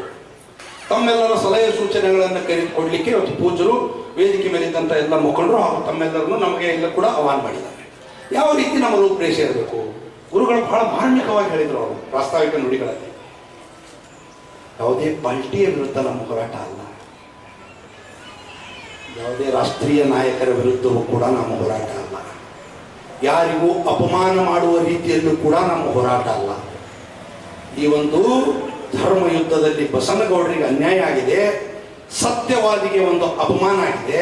ತಮ್ಮೆಲ್ಲರ ಸಲಹೆ ಸೂಚನೆಗಳನ್ನು ಕೊಡ್ಲಿಕ್ಕೆ ಇವತ್ತು ಪೂಜ್ಯರು ವೇದಿಕೆ ಮೇಲಿದ್ದಂಥ ಎಲ್ಲ ಮುಖಂಡರು ಹಾಗೂ ತಮ್ಮೆಲ್ಲರನ್ನು ನಮಗೆ ಎಲ್ಲ ಕೂಡ ಆಹ್ವಾನ ಮಾಡಿದ್ದಾರೆ. ಯಾವ ರೀತಿ ನಮ್ಮ ರೂಪುರೇಷೆ ಇರಬೇಕು, ಗುರುಗಳು ಬಹಳ ಮಾರ್ಮಿಕವಾಗಿ ಹೇಳಿದರು. ಅವರು ಪ್ರಾಸ್ತಾವಿಕ ನುಡಿಗಳಲ್ಲಿ ಯಾವುದೇ ಪಾರ್ಟಿಯ ವಿರುದ್ಧ ನಮ್ಮ ಹೋರಾಟ ಅಲ್ಲ, ಯಾವುದೇ ರಾಷ್ಟ್ರೀಯ ನಾಯಕರ ವಿರುದ್ಧವೂ ಕೂಡ ನಮ್ಮ ಹೋರಾಟ ಅಲ್ಲ, ಯಾರಿಗೂ ಅಪಮಾನ ಮಾಡುವ ರೀತಿಯಲ್ಲೂ ಕೂಡ ನಮ್ಮ ಹೋರಾಟ ಅಲ್ಲ. ಈ ಒಂದು ಧರ್ಮ ಯುದ್ಧದಲ್ಲಿ ಬಸನಗೌಡರಿಗೆ ಅನ್ಯಾಯ ಆಗಿದೆ, ಸತ್ಯವಾದಿಗೆ ಒಂದು ಅಪಮಾನ ಆಗಿದೆ.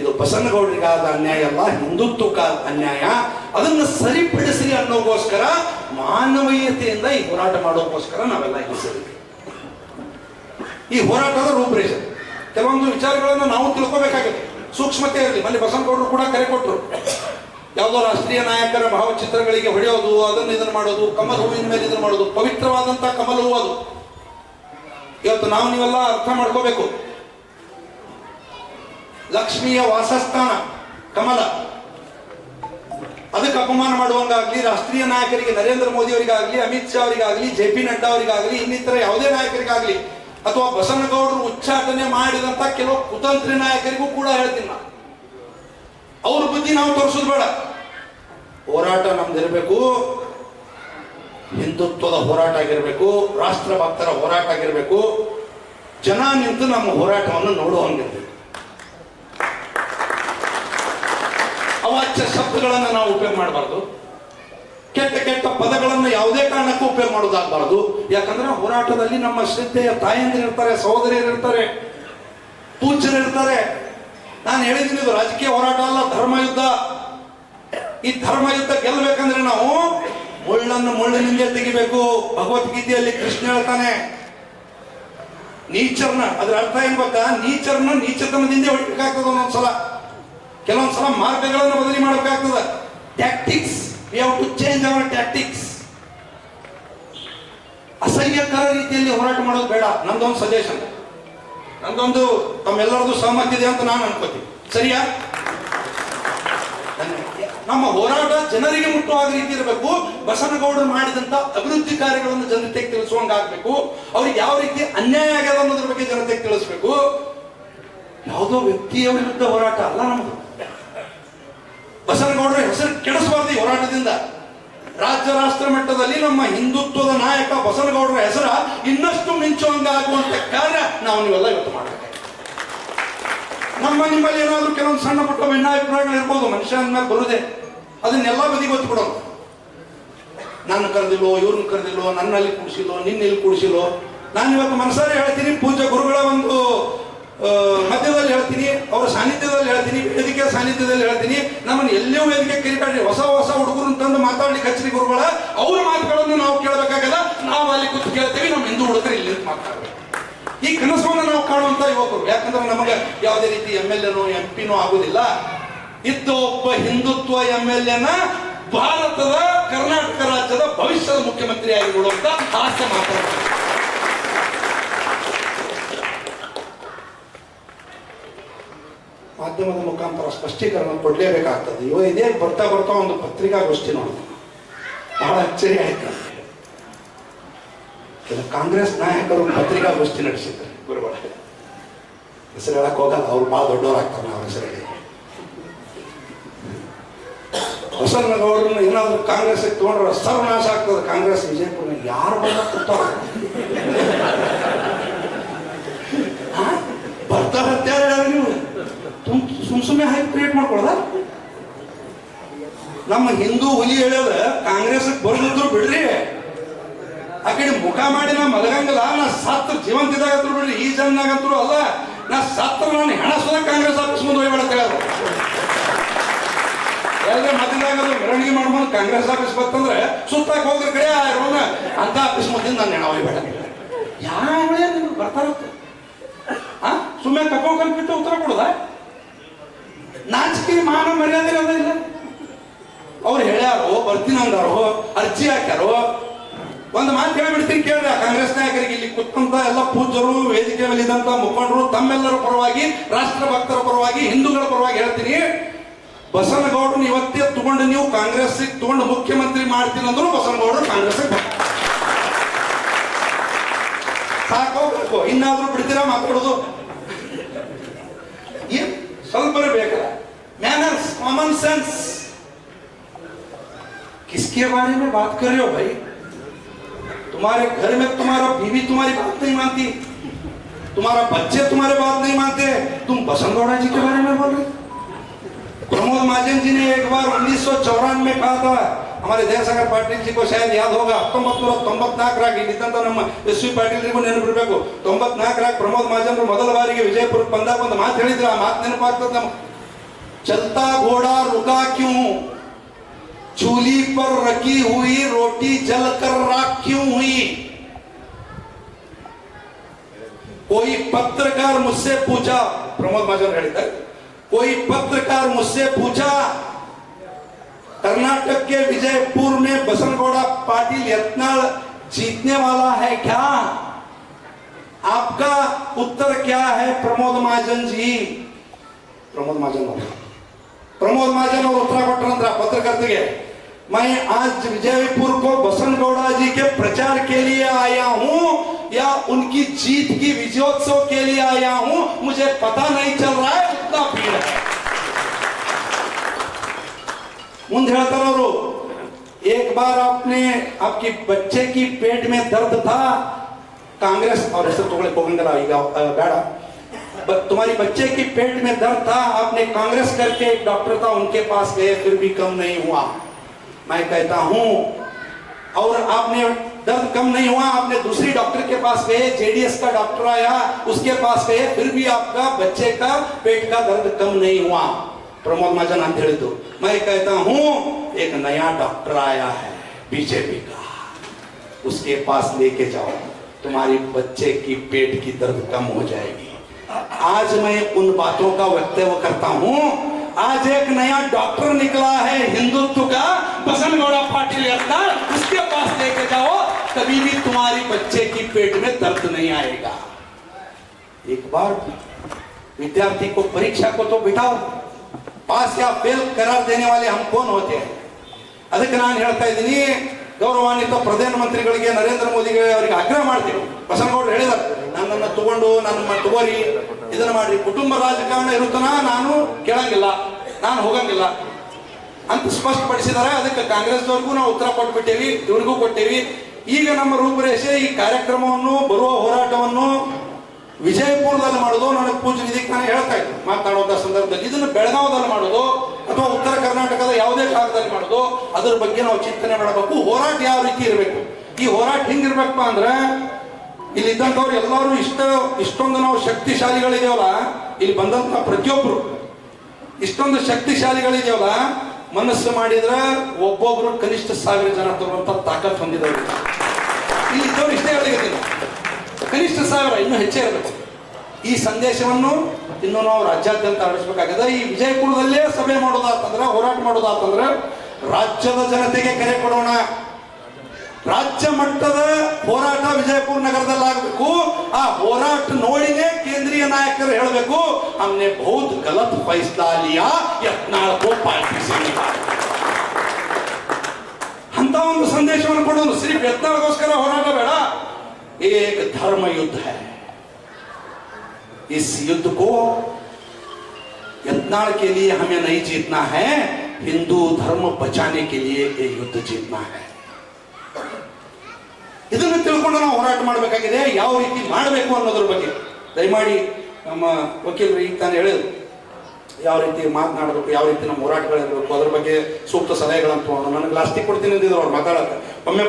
ಇದು ಬಸನಗೌಡರಿಗಾದ ಅನ್ಯಾಯ ಅಲ್ಲ, ಹಿಂದುತ್ವಕ್ಕಾದ ಅನ್ಯಾಯ. ಅದನ್ನು ಸರಿಪಡಿಸಿ ಅನ್ನೋಗೋಸ್ಕರ ಮಾನವೀಯತೆಯಿಂದ ಈ ಹೋರಾಟ ಮಾಡೋಕ್ಕೋಸ್ಕರ ನಾವೆಲ್ಲ ಇಲ್ಲಿ ಸೇರಿದ್ವಿ. ಈ ಹೋರಾಟದ ರೂಪುರೇಷೆ ಕೆಲವೊಂದು ವಿಚಾರಗಳನ್ನು ನಾವು ತಿಳ್ಕೋಬೇಕಾಗುತ್ತೆ, ಸೂಕ್ಷ್ಮತೆ ಇರಲಿ. ಅಲ್ಲಿ ಬಸನಗೌಡರು ಕೂಡ ಕರೆ ಕೊಟ್ಟರು, ಯಾವುದೋ ರಾಷ್ಟ್ರೀಯ ನಾಯಕರ ಭಾವಚಿತ್ರಗಳಿಗೆ ಹೊಡೆಯೋದು, ಅದನ್ನು ಇದನ್ನು ಮಾಡೋದು, ಕಮಲ ಹೂವಿನ ಮೇಲೆ ಇದನ್ನು ಮಾಡೋದು, ಪವಿತ್ರವಾದಂತಹ ಕಮಲ ಹೂವು ಅದು. ಇವತ್ತು ನಾವು ನೀವೆಲ್ಲ ಅರ್ಥ ಮಾಡ್ಕೋಬೇಕು, ಲಕ್ಷ್ಮಿಯ ವಾಸಸ್ಥಾನ ಕಮಲ, ಅದಕ್ಕೆ ಅಪಮಾನ ಮಾಡುವಂಗಾಗ್ಲಿ, ರಾಷ್ಟ್ರೀಯ ನಾಯಕರಿಗೆ ನರೇಂದ್ರ ಮೋದಿ ಅವರಿಗಾಗ್ಲಿ, ಅಮಿತ್ ಶಾ ಅವರಿಗಾಗ್ಲಿ, JP ನಡ್ಡಾ ಅವರಿಗಾಗ್ಲಿ, ಇನ್ನಿತರ ಯಾವುದೇ ನಾಯಕರಿಗಾಗ್ಲಿ, ಅಥವಾ ಬಸನಗೌಡರು ಉಚ್ಚಾಟನೆ ಮಾಡಿದಂತ ಕೆಲವು ಕುತಂತ್ರಿ ನಾಯಕರಿಗೂ ಕೂಡ ಹೇಳ್ತೀನಿ ನಾನು, ಅವ್ರ ಬುದ್ಧಿ ನಾವು ತೋರಿಸೋದು ಬೇಡ. ಹೋರಾಟ ನಮ್ದಿರಬೇಕು, ಹಿಂದುತ್ವದ ಹೋರಾಟ ಆಗಿರಬೇಕು, ರಾಷ್ಟ್ರ ಭಕ್ತರ ಹೋರಾಟ ಆಗಿರಬೇಕು, ಜನ ನಿಂತು ನಮ್ಮ ಹೋರಾಟವನ್ನು ನೋಡುವಂಗಿರ್ಬೇಕು. ಅವಾಚ್ಯ ಶಬ್ದಗಳನ್ನು ನಾವು ಉಪಯೋಗ ಮಾಡಬಾರ್ದು, ಕೆಟ್ಟ ಕೆಟ್ಟ ಪದಗಳನ್ನು ಯಾವುದೇ ಕಾರಣಕ್ಕೂ ಉಪಯೋಗ ಮಾಡೋದಾಗಬಾರ್ದು. ಯಾಕಂದ್ರೆ ಹೋರಾಟದಲ್ಲಿ ನಮ್ಮ ಶ್ರದ್ಧೆಯ ತಾಯಂದಿರು ಇರ್ತಾರೆ, ಸಹೋದರಿಯರು ಇರ್ತಾರೆ, ಪೂಜ್ಯರು ಇರ್ತಾರೆ. ನಾನು ಹೇಳಿದ್ದೀನಿ, ಇದು ರಾಜಕೀಯ ಹೋರಾಟ ಅಲ್ಲ, ಧರ್ಮ ಯುದ್ಧ. ಈ ಧರ್ಮ ಯುದ್ಧ ಗೆಲ್ಲಬೇಕಂದ್ರೆ ನಾವು ಮುಳ್ಳನ್ನು ಮುಳ್ಳಿನಿಂದ ತೆಗಿಬೇಕು. ಭಗವದ್ಗೀತೆಯಲ್ಲಿ ಕೃಷ್ಣ ಹೇಳ್ತಾನೆ, ನೀಚರ್ನ, ಅದ್ರ ಅರ್ಥ ಏನ್ ಗೊತ್ತಾ, ನೀಚರ್ನ ನೀಚತನದಿಂದ ಹೊಡಿಬೇಕಾಗ್ತದೆ. ಒಂದೊಂದ್ಸಲ ಕೆಲವೊಂದ್ಸಲ ಮಾರ್ಗಗಳನ್ನು ಬದಲಿ ಮಾಡಬೇಕಾಗ್ತದೆ. Tactics, we have to change our tactics. ಅಸಹ್ಯಕರ ರೀತಿಯಲ್ಲಿ ಹೋರಾಟ ಮಾಡೋದು ಬೇಡ. ನಂದೊಂದು ಸಜೆಷನ್, ನಂದೊಂದು ತಮ್ಮೆಲ್ಲರದು ಸಹಮತ ಇದೆ ಅಂತ ನಾನು ಅನ್ಕೋತೀನಿ. ಸರಿಯಾ? ನಮ್ಮ ಹೋರಾಟ ಜನರಿಗೆ ಮುಟ್ಟುವಾಗ ರೀತಿ ಇರಬೇಕು. ಬಸನಗೌಡರು ಮಾಡಿದಂತ ಅಭಿವೃದ್ಧಿ ಕಾರ್ಯಗಳನ್ನು ಜನತೆಗೆ ತಿಳಿಸುವಂಗಾಗಬೇಕು. ಅವ್ರಿಗೆ ಯಾವ ರೀತಿ ಅನ್ಯಾಯ ಆಗ್ಯದ ಅನ್ನೋದ್ರ ಬಗ್ಗೆ ಜನತೆಗೆ ತಿಳಿಸ್ಬೇಕು. ಯಾವುದೋ ವ್ಯಕ್ತಿಯ ವಿರುದ್ಧ ಹೋರಾಟ ಅಲ್ಲ ನಮ್ಮದು. ಬಸನಗೌಡರ ಹೆಸರು ಕೆಡಿಸಬಾರ್ದು ಈ ಹೋರಾಟದಿಂದ. ರಾಜ್ಯ ರಾಷ್ಟ್ರ ಮಟ್ಟದಲ್ಲಿ ನಮ್ಮ ಹಿಂದುತ್ವದ ನಾಯಕ ಬಸನಗೌಡರ ಹೆಸರ ಇನ್ನಷ್ಟು ಮಿಂಚುವಂಗಾಗುವಂತ ಕಾರ್ಯ ನಾವು ನೀವೆಲ್ಲ ಇವತ್ತು ಮಾಡಬೇಕು. ನಿಮ್ಮಲ್ಲಿ ಏನಾದ್ರೂ ಕೆಲವೊಂದು ಸಣ್ಣ ಪುಟ್ಟ ಭಿನ್ನಾಭಿಪ್ರಾಯಗಳು ಇರ್ಬೋದು, ಮನುಷ್ಯ ಅಂದ್ಮೇಲೆ ಬರುದೇ. ಅದನ್ನೆಲ್ಲ ಬದಿ ಗೊತ್ತು ಬಿಡೋದು. ನನ್ನ ಕರೆದಿಲ್ಲೋ, ಇವ್ರನ್ನ ಕರೆದಿಲ್ಲೋ, ನನ್ನಲ್ಲಿ ಕೂಡಿಸಿಲ್ಲೋ, ನಿನ್ನೆಲ್ಲಿ ಕೂಡಿಸಿಲ್ಲೋ. ನಾನು ಇವತ್ತು ಮನಸಾರಿ ಹೇಳ್ತೀನಿ, ಪೂಜ್ಯ ಗುರುಗಳ ಒಂದು ಮಧ್ಯದಲ್ಲಿ ಹೇಳ್ತೀನಿ, ಅವರ ಸಾನ್ನಿಧ್ಯದಲ್ಲಿ ಹೇಳ್ತೀನಿ, ವೇದಿಕೆ ಸಾನ್ನಿಧ್ಯದಲ್ಲಿ ಹೇಳ್ತೀನಿ. ನಮ್ಮನ್ನು ಎಲ್ಲಿಯೂ ವೇದಿಕೆ ಕರಿಬೇಡ್ರಿ. ಹೊಸ ಹೊಸ ಹುಡುಗರನ್ನು ತಂದು ಮಾತಾಡ್ಲಿಕ್ಕೆ ಹಚ್ಚಿರಿ ಗುರುಗಳ. ಅವ್ರ ಮಾತುಗಳನ್ನು ನಾವು ಕೇಳಬೇಕಾಗಲ್ಲ. ನಾವು ಅಲ್ಲಿ ಕೂತು ಕೇಳ್ತೀವಿ, ನಮ್ಮ ಹಿಂದೂ ಹುಡುಗರು ಇಲ್ಲಿ ಮಾತಾಡ್ಬೇಕು. ಈ ಕನಸವನ್ನು ನಾವು ಕಾಣುವಂತ ಯುವಕರು. ಯಾಕಂದ್ರೆ ನಮಗೆ ಯಾವುದೇ ರೀತಿ MLA ನೋ MP ನೋ ಆಗುದಿಲ್ಲ. ಇದ್ದ ಒಬ್ಬ ಹಿಂದುತ್ವ MLA ಭಾರತದ ಕರ್ನಾಟಕ ರಾಜ್ಯದ ಭವಿಷ್ಯದ ಮುಖ್ಯಮಂತ್ರಿಯಾಗಿ ನೋಡುವಂತ ಆಸೆ ಮಾತಾಡ್ತಾರೆ. ಮಾಧ್ಯಮದ ಮುಖಾಂತರ ಸ್ಪಷ್ಟೀಕರಣ ಕೊಡ್ಲೇಬೇಕಾಗ್ತದೆ. ಇದೇ ಬರ್ತಾ ಬರ್ತಾ ಒಂದು ಪತ್ರಿಕಾಗೋಷ್ಠಿ ನೋಡಿದೆ, ಬಹಳ ಅಚ್ಚರಿ ಆಯ್ತು. ಕೆಲ ಕಾಂಗ್ರೆಸ್ ನಾಯಕರು ಪತ್ರಿಕಾಗೋಷ್ಠಿ ನಡೆಸಿದ್ದಾರೆ. ಗುರುಗಳ ಹೆಸರು ಹೇಳಕ್ ಹೋಗಲ್ಲ, ಅವ್ರು ಬಹಳ ದೊಡ್ಡವರಾಗ್ತಾರೆ. ಅವ್ರ ಹೆಸರು ಹೇಳಿ ಬಸನಗೌಡರನ್ನ ಏನಾದ್ರು ಕಾಂಗ್ರೆಸ್ ತಗೊಂಡ್ರೆ ಸರ್ವನಾಶ ಆಗ್ತದೆ. ಕಾಂಗ್ರೆಸ್ ವಿಜಯಪುರ ಯಾರು ಬಂದ ಕೂತಾರ ಬರ್ತಾರ ನೀವು ಸುಮ್ಮನೆ ಹಾಕಿ ಕ್ರಿಯೇಟ್ ಮಾಡ್ಕೊಳ್ದ. ನಮ್ಮ ಹಿಂದೂ ಹುಲಿ ಹೇಳ್ಯದ ಕಾಂಗ್ರೆಸ್ ಬರ್ದಿದ್ರು ಬಿಡ್ರಿ, ಆ ಕಡೆ ಮುಖ ಮಾಡಿ ನಾ ಮಲಗಂಗಿಲ್ಲ. ನಾ ಸತ್ರ ಜೀವಂತಿದಾಗತ್ರು ಬಿಡ್ರಿ, ಈ ಜನ್ನಾಗಂತರು ಅಲ್ಲ. ನಾ ಸತ್ರ ನಾನು ಹೆಣ ಸುದ ಕಾಂಗ್ರೆಸ್ ಆಫೀಸ್ ಮುಂದೆ ಹೋಗ್ಬೇಡ. ಎಲ್ಲ ಮಧ್ಯದಾಗದು ಮೆರವಣಿಗೆ ಮಾಡ್ಬೋದು. ಕಾಂಗ್ರೆಸ್ ಆಫೀಸ್ ಬರ್ತಂದ್ರೆ ಸುತ್ತಾಕ್ ಹೋಗ್ರ ಕಡೆ ಅಂತ ಆಫೀಸ್ ಮುಂದೆ ನಾನು ಹೆಣ ಹೋಗ್ಬೇಡ. ಯಾವ ನಿಮ್ಗೆ ಬರ್ತಾರ ಸುಮ್ಮನೆ ಕರ್ಕೊಂಡ್ಬಿಟ್ಟು ಉತ್ತರ ಕೊಡೋದ? ನಾಚಿಕೆ ಮಾನ ಮರ್ಯಾದೆ ಅದಿಲ್ಲ. ಅವ್ರು ಹೇಳ್ಯಾರೋ, ಬರ್ತೀನಿ ಅಂದಾರೋ, ಅರ್ಜಿ ಹಾಕ್ಯಾರೋ, ಒಂದು ಮಾತು ಹೇಳಿಬಿಡ್ತೀನಿ ಕೇಳ್ರಿ. ಕಾಂಗ್ರೆಸ್ ನಾಯಕರಿಗೆ ಇಲ್ಲಿ ಕುತ್ತಂತ ಎಲ್ಲ ಪೂಜ್ಯರು, ವೇದಿಕೆ ಮೇಲೆ ಇದ್ದಂತ ಮುಖಂಡರು, ತಮ್ಮೆಲ್ಲರ ಪರವಾಗಿ, ರಾಷ್ಟ್ರ ಭಕ್ತರ ಪರವಾಗಿ, ಹಿಂದೂಗಳ ಪರವಾಗಿ ಹೇಳ್ತೀನಿ, ಬಸನಗೌಡರು ಇವತ್ತೇ ತಗೊಂಡು ನೀವು ಕಾಂಗ್ರೆಸ್ ತಗೊಂಡು ಮುಖ್ಯಮಂತ್ರಿ ಮಾಡ್ತೀನಿ ಅಂದ್ರು ಬಸನಗೌಡರು ಕಾಂಗ್ರೆಸ್ ಸಾಕೋಬೇಕು. ಇನ್ನಾದ್ರೂ ಬಿಡ್ತೀರಾ ಮಾತಾಡೋದು? ಸ್ವಲ್ಪ ಬೇಕಲ್ಲ मैनर्स, कॉमन सेंस. किसके बारे में बात कर रहे हो भाई? तुम्हारे घर में तुम्हारा बीवी तुम्हारी बात नहीं मानती, तुम्हारा बच्चे तुम्हारे बात नहीं मानते, तुम बसनगौड़ा जी के बारे में बोल रहे? प्रमोद महाजन जी ने एक बार 1994 में कहा था, हमारे जयशंकर पाटिल जी को शायद याद होगा, 1994 ಇದ್ದಂತ ನಮ್ಮ ಎಸ್ ವಿ ಪಾಟೀಲ್ ರಿಗೂ ನೆನಪಿರ್ಬೇಕು. 94 ಪ್ರಮೋದ್ ಮಹಾಜನ್ ಮೊದಲ ಬಾರಿಗೆ ವಿಜಯಪುರಕ್ಕೆ ಬಂದಾಗ ಒಂದು ಮಾತು ಹೇಳಿದ್ರು. ಆ ಮಾತು ನೆನಪಾಗ್ತದೆ ನಮ್ಗೆ. चलता घोड़ा रुका क्यों, चूल्ही पर रखी हुई रोटी जलकर राख क्यों हुई? कोई पत्रकार मुझसे पूछा, प्रमोद महाजन ಹೇಳಿದ್ದಾರೆ, कोई पत्रकार मुझसे पूछा, कर्नाटक के विजयपुर में बसनगौड़ा पाटिल यत्नाल जीतने वाला है क्या? आपका उत्तर क्या है प्रमोद महाजन जी? प्रमोद महाजन और उत्तर कोट्टरंದ್ರ पत्रकर्तರಿಗೆ, मैं आज विजयपुर को बसनगौड़ा जी के प्रचार के लिए आया हूं या उनकी जीत की विजयोत्सव के लिए आया हूं, मुझे पता नहीं चल रहा है, उतना भीड़ है. ಮುಂದೆ ಹೇಳ್ತಾರೆ ಅವರು, एक बार आपने आपकी बच्चे की पेट में दर्द था, कांग्रेस और ಹೆಸರು ತಗೊಳ್ಳಕ್ಕೆ ಹೋಗಂಗಿಲ್ಲ ಈಗ ಬೇಡ, तुम्हारी बच्चे की पेट में दर्द था, आपने कांग्रेस करके एक डॉक्टर था उनके पास गए, फिर भी कम नहीं हुआ. मैं कहता हूं, और आपने दर्द कम नहीं हुआ, आपने दूसरी डॉक्टर के पास गए, जेडीएस का डॉक्टर आया, उसके पास गए, फिर भी आपका बच्चे का पेट का दर्द कम नहीं हुआ. प्रमोद महाजन ಅಂತ ಹೇಳಿದ್ದು. मैं कहता हूं, एक नया डॉक्टर आया है बीजेपी का, उसके पास लेके जाओ, तुम्हारी बच्चे की पेट की दर्द कम हो जाएगी. आज मैं उन बातों का वक्तव्य करता हूं. आज एक नया डॉक्टर निकला है हिंदुत्व का, बसनगौड़ा पाटिल यत्नाल, उसके पास लेके जाओ, कभी भी तुम्हारी बच्चे की पेट में दर्द नहीं आएगा. एक बार विद्यार्थी को परीक्षा को तो बिठाओ, पास या फेल करार देने वाले हम कौन होते हैं? ಅದಕ್ಕೆ ನಾನು ಹೇಳ್ತಾ ಇದ್ದೀನಿ, ಗೌರವಾನ್ವಿತ ಪ್ರಧಾನಮಂತ್ರಿಗಳಿಗೆ ನರೇಂದ್ರ ಮೋದಿಗೆ ಅವರಿಗೆ ಆಗ್ರಹ ಮಾಡ್ತೀವಿ. ಬಸನಗೌಡರು ಹೇಳಿದ್ದಾರೆ, ನನ್ನನ್ನು ತಗೊಂಡು ನನ್ನ ತಗೋರಿ, ಇದನ್ನ ಮಾಡ್ರಿ, ಕುಟುಂಬ ರಾಜಕಾರಣ ಇರುತ್ತನ ನಾನು ಕೇಳಂಗಿಲ್ಲ, ನಾನು ಹೋಗಂಗಿಲ್ಲ ಅಂತ ಸ್ಪಷ್ಟಪಡಿಸಿದ್ದಾರೆ. ಅದಕ್ಕೆ ಕಾಂಗ್ರೆಸ್ದವ್ರಿಗೂ ನಾವು ಉತ್ತರ ಕೊಟ್ಬಿಟ್ಟೇವಿ, ಇವ್ರಿಗೂ ಕೊಟ್ಟೇವಿ. ಈಗ ನಮ್ಮ ರೂಪರೇಷೆ ಈ ಕಾರ್ಯಕ್ರಮವನ್ನು, ಬರುವ ಹೋರಾಟವನ್ನು ವಿಜಯಪುರದಲ್ಲಿ ಮಾಡೋದು, ನನಗೆ ಪೂಜ್ಯ ಇದಕ್ಕೆ ನಾನು ಹೇಳ್ತಾ ಇದ್ದೆ ಮಾತನಾಡುವಂತ ಸಂದರ್ಭದಲ್ಲಿ, ಇದನ್ನು ಬೆಳಗಾವದಲ್ಲಿ ಮಾಡೋದು ಅಥವಾ ಉತ್ತರ ಕರ್ನಾಟಕದ ಯಾವುದೇ ಭಾಗದಲ್ಲಿ ಮಾಡೋದು, ಅದ್ರ ಬಗ್ಗೆ ನಾವು ಚಿಂತನೆ ಮಾಡಬೇಕು. ಹೋರಾಟ ಯಾವ ರೀತಿ ಇರಬೇಕು, ಈ ಹೋರಾಟ ಹಿಂಗಿರ್ಬೇಕಪ್ಪ ಅಂದ್ರೆ, ಇಲ್ಲಿದ್ದಂಥವ್ರು ಎಲ್ಲರೂ ಇಷ್ಟೊಂದು ನಾವು ಶಕ್ತಿಶಾಲಿಗಳಿದೇವಲ್ಲ, ಇಲ್ಲಿ ಬಂದಂತ ಪ್ರತಿಯೊಬ್ರು ಇಷ್ಟೊಂದು ಶಕ್ತಿಶಾಲಿಗಳಿದೇವಲ್ಲ, ಮನಸ್ಸು ಮಾಡಿದ್ರೆ ಒಬ್ಬೊಬ್ರು ಕನಿಷ್ಠ 1000 ಜನ ತರುವಂತ ತಾಕತ್ ಹೊಂದಿದವರು ಇಲ್ಲಿ ಇದ್ದವ್ರು. ಇಷ್ಟೇ ಹೇಳಿದ್ದೀನಿ, ಕನಿಷ್ಠ 1000, ಇನ್ನೂ ಹೆಚ್ಚೇ ಇರಬೇಕು. ಈ ಸಂದೇಶವನ್ನು ಇನ್ನು ನಾವು ರಾಜ್ಯಾದ್ಯಂತ ಹರಡಿಸಬೇಕಾಗಿದೆ. ಈ ವಿಜಯಪುರದಲ್ಲೇ ಸಭೆ ಮಾಡೋದಾತಂದ್ರೆ, ಹೋರಾಟ ಮಾಡೋದಾತಂದ್ರೆ, ರಾಜ್ಯದ ಜನತೆಗೆ ಕರೆ ಕೊಡೋಣ. ರಾಜ್ಯ ಮಟ್ಟದ ಹೋರಾಟ ವಿಜಯಪುರ ನಗರದಲ್ಲಿ ಆಗಬೇಕು. ಆ ಹೋರಾಟ ನೋಡಿನೇ ಕೇಂದ್ರೀಯ ನಾಯಕರು ಹೇಳಬೇಕು, हमने बहुत गलत फैसला लिया, यत्नाल को पार्टी से निकाल. ಅಂತ ಒಂದು ಸಂದೇಶವನ್ನು ಕೊಡೋದು. ಸಿರ್ಫ್ ಯತ್ನಾಳಗೋಸ್ಕರ ಹೋರಾಟ ಬೇಡ, एक धर्म युद्ध है. इस युद्ध को यत्नाल के लिए हमें नहीं जीतना है, हिंदू धर्म बचाने के लिए ये युद्ध जीतना है. ಇದನ್ನು ತಿಳ್ಕೊಂಡು ನಾವು ಹೋರಾಟ ಮಾಡಬೇಕಾಗಿದೆ. ಯಾವ ರೀತಿ ಮಾಡಬೇಕು ಅನ್ನೋದ್ರ ಬಗ್ಗೆ ದಯಮಾಡಿ ನಮ್ಮ ವಕೀಲರು ಈಗ ತಾನು ಹೇಳಿದ್ರು, ಯಾವ ರೀತಿ ಮಾತನಾಡಬೇಕು, ಯಾವ ರೀತಿ ನಮ್ಮ ಹೋರಾಟಗಳಿರಬೇಕು, ಅದ್ರ ಬಗ್ಗೆ ಸೂಕ್ತ ಸಲಹೆಗಳನ್ನು ತಗೊಂಡು. ನನಗೆ ಲಾಸ್ಟಿಗೆ ಕೊಡ್ತೀನಿ ಅಂದಿದ್ರು ಅವ್ರು ಮಾತಾಡೋಕೆ. ಒಮ್ಮೆ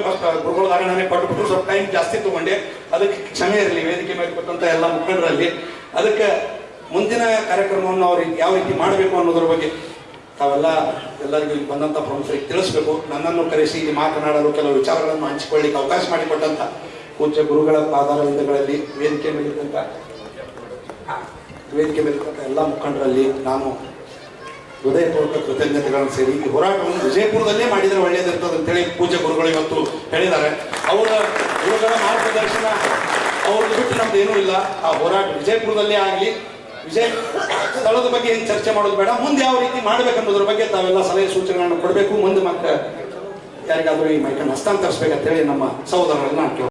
ಗುರುಗಳಾಗ ನನಗೆ ಕೊಟ್ಟುಬಿಟ್ಟು ಸ್ವಲ್ಪ ಟೈಮ್ ಜಾಸ್ತಿ ತಗೊಂಡೆ, ಅದಕ್ಕೆ ಕ್ಷಮೆ ಇರಲಿ ವೇದಿಕೆ ಮೇಲೆ ಕೊಟ್ಟಂತ ಎಲ್ಲ ಮುಖಂಡರಲ್ಲಿ. ಅದಕ್ಕೆ ಮುಂದಿನ ಕಾರ್ಯಕ್ರಮವನ್ನು ಅವ್ರಿಗೆ ಯಾವ ರೀತಿ ಮಾಡಬೇಕು ಅನ್ನೋದ್ರ ಬಗ್ಗೆ ತಾವೆಲ್ಲ ಎಲ್ಲರಿಗೂ ಇಲ್ಲಿ ಬಂದಂಥ ಪ್ರಮುಖರಿಗೆ ತಿಳಿಸ್ಬೇಕು. ನನ್ನನ್ನು ಕರೆಸಿ ಇಲ್ಲಿ ಮಾತನಾಡಲು ಕೆಲವು ವಿಚಾರಗಳನ್ನು ಹಂಚಿಕೊಳ್ಳಿಕ್ಕೆ ಅವಕಾಶ ಮಾಡಿಕೊಟ್ಟಂತ ಪೂಜ್ಯ ಗುರುಗಳ ಪಾದಾರವಿಂದಗಳಲ್ಲಿ ವೇದಿಕೆ ಮೇಲಿದ್ದಂಥ ಎಲ್ಲ ಮುಖಂಡರಲ್ಲಿ ನಾನು ಹೃದಯಪೂರ್ವಕ ಕೃತಜ್ಞತೆಗಳನ್ನು ಸೇರಿ ಈ ಹೋರಾಟವನ್ನು ವಿಜಯಪುರದಲ್ಲೇ ಮಾಡಿದರೆ ಒಳ್ಳೆಯದಿರ್ತದೆ ಅಂತೇಳಿ ಪೂಜ್ಯ ಗುರುಗಳು ಇವತ್ತು ಹೇಳಿದ್ದಾರೆ. ಅವರ ಗುರುಗಳ ಮಾರ್ಗದರ್ಶನ ಅವ್ರದ್ದು ಬಿಟ್ಟು ನಮ್ದು ಏನೂ ಇಲ್ಲ. ಆ ಹೋರಾಟ ವಿಜಯಪುರದಲ್ಲೇ ಆಗಲಿ, ವಿಜಯ ಸ್ಥಳದ ಬಗ್ಗೆ ಏನು ಚರ್ಚೆ ಮಾಡೋದು ಬೇಡ, ಮುಂದೆ ಯಾವ ರೀತಿ ಮಾಡ್ಬೇಕನ್ನೋದ್ರ ಬಗ್ಗೆ ತಾವೆಲ್ಲ ಸಲಹೆ ಸೂಚನೆಗಳನ್ನು ಕೊಡಬೇಕು. ಮುಂದೆ ಮತ್ತೆ ಯಾರಿಗಾದ್ರೂ ಈ ಮೈಕನ್ನು ಹಸ್ತಾಂತರಿಸ್ಬೇಕಂತೇಳಿ ನಮ್ಮ ಸಹೋದರರನ್ನ